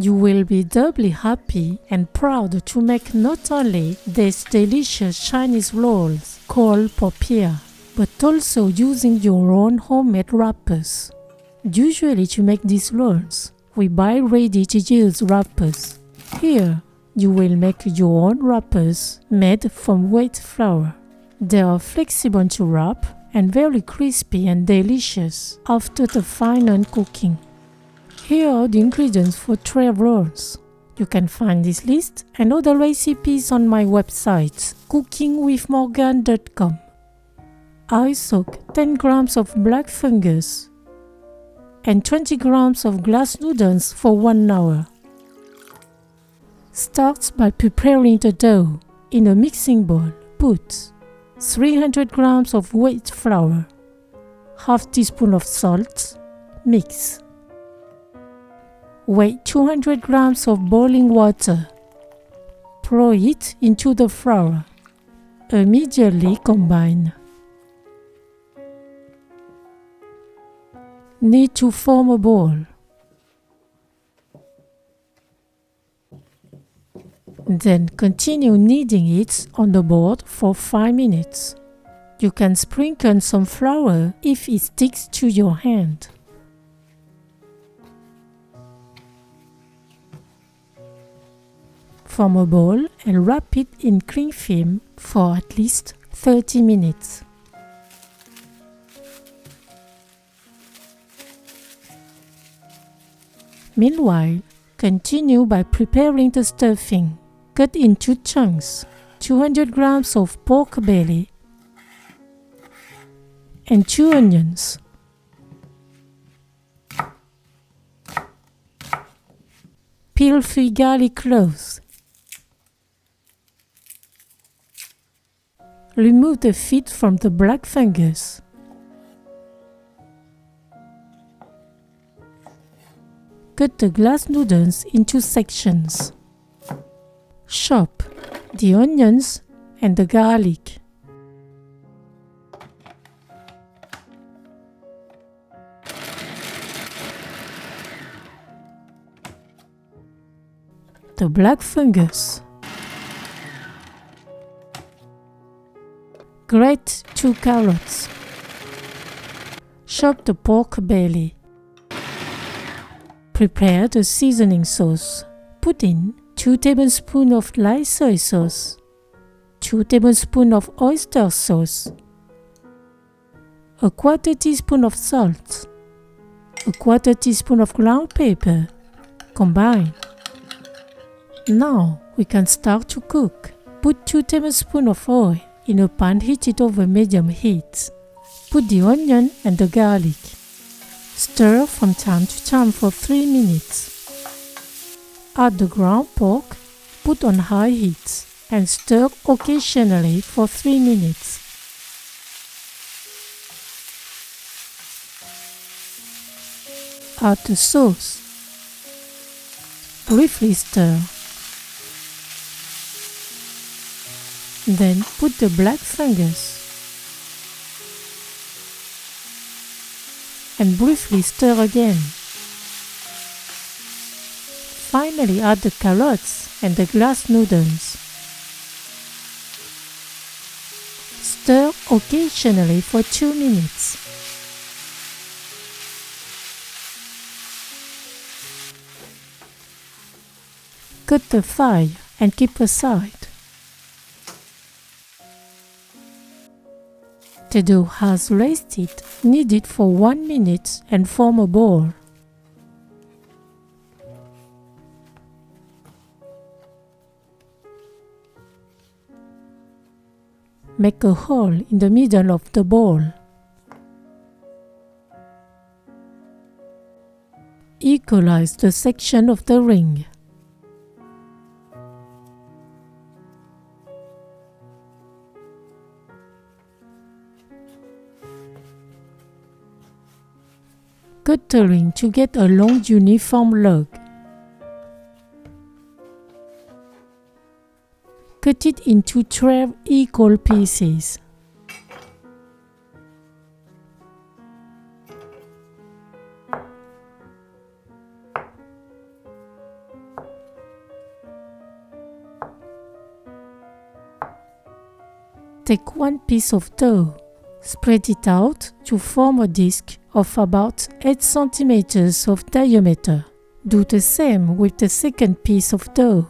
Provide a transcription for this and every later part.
You will be doubly happy and proud to make not only these delicious Chinese rolls called Popiah, but also using your own homemade wrappers. Usually to make these rolls, we buy ready-to-use wrappers. Here, you will make your own wrappers made from wheat flour. They are flexible to wrap and very crispy and delicious after the final cooking. Here are the ingredients for 12 rolls. You can find this list and other recipes on my website, cookingwithmorgane.com. I soak 10 grams of black fungus and 20 grams of glass noodles for 1 hour. Start by preparing the dough. In a mixing bowl, put 300 grams of wheat flour, half teaspoon of salt, mix. Weigh 200 grams of boiling water. Pour it into the flour. Immediately combine. Knead to form a ball. Then continue kneading it on the board for 5 minutes. You can sprinkle some flour if it sticks to your hand. Form a ball and wrap it in cling film for at least 30 minutes. Meanwhile, continue by preparing the stuffing. Cut into chunks 200 grams of pork belly and 2 onions. Peel 3 garlic cloves. Remove the feet from the black fungus. Cut the glass noodles into sections. Chop the onions and the garlic. The black fungus. Grate 2 carrots. Chop the pork belly. Prepare the seasoning sauce. Put in 2 tablespoons of light soy sauce, 2 tablespoons of oyster sauce, a 1/4 teaspoon of salt, a 1/4 teaspoon of ground pepper. Combine. Now we can start to cook. Put 2 tablespoons of oil in a pan heated over medium heat. Put the onion and the garlic. Stir from time to time for 3 minutes. Add the ground pork, put on high heat, and stir occasionally for 3 minutes. Add the sauce. Briefly stir. Then put the black fungus and briefly stir again. Finally add the carrots and the glass noodles. Stir occasionally for 2 minutes. Cut the thigh and keep aside. The dough has rested, knead it for 1 minute and form a ball. Make a hole in the middle of the ball. Equalize the section of the ring. Cut the ring to get a long uniform log. Cut it into 12 equal pieces. Take one piece of dough, spread it out to form a disc of about 8 cm of diameter. Do the same with the second piece of dough.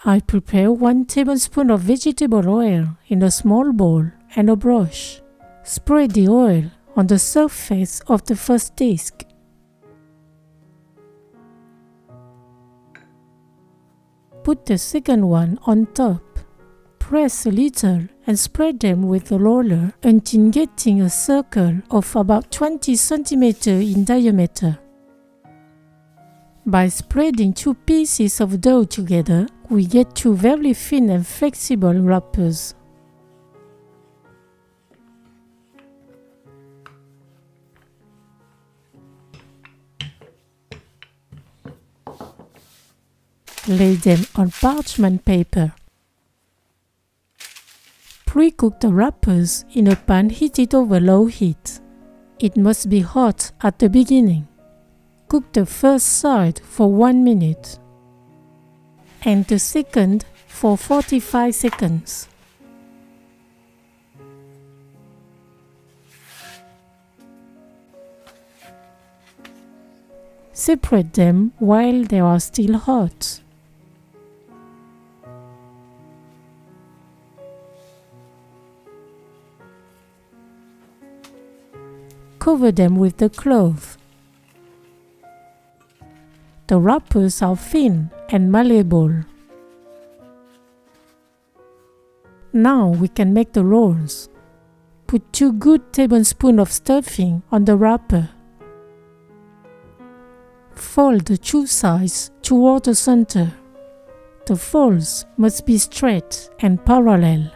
I prepare 1 tablespoon of vegetable oil in a small bowl and a brush. Spread the oil on the surface of the first disc. Put the second one on top. Press a little and spread them with a roller until getting a circle of about 20 cm in diameter. By spreading 2 pieces of dough together, we get 2 very thin and flexible wrappers. Lay them on parchment paper. Pre-cook the wrappers in a pan heated over low heat. It must be hot at the beginning. Cook the first side for 1 minute and the second for 45 seconds. Separate them while they are still hot. Cover them with the cloth. The wrappers are thin and malleable. Now we can make the rolls. Put 2 good tablespoons of stuffing on the wrapper. Fold the 2 sides toward the center. The folds must be straight and parallel.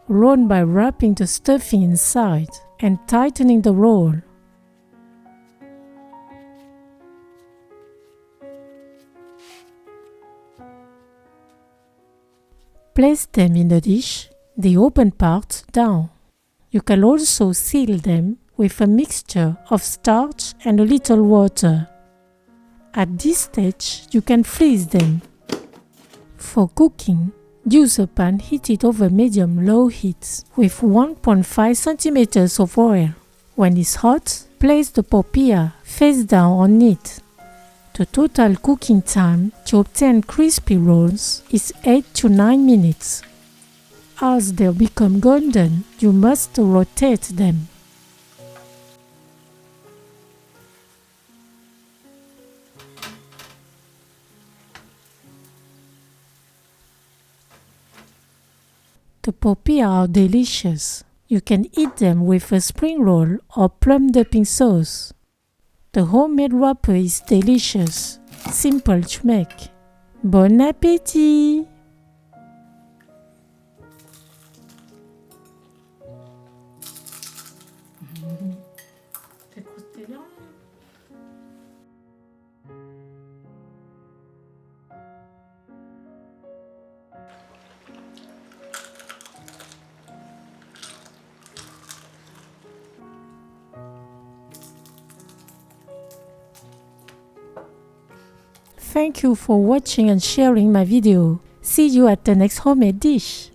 Roll by wrapping the stuffing inside and tightening the roll. Place them in a dish, the open part down. You can also seal them with a mixture of starch and a little water. At this stage, you can freeze them. For cooking, use a pan heated over medium-low heat with 1.5 cm of oil. When it's hot, place the popiah face down on it. The total cooking time to obtain crispy rolls is 8 to 9 minutes. As they become golden, you must rotate them. The popiah are delicious. You can eat them with a spring roll or plum dipping sauce. The homemade wrapper is delicious, simple to make. Bon appétit! Thank you for watching and sharing my video. See you at the next homemade dish.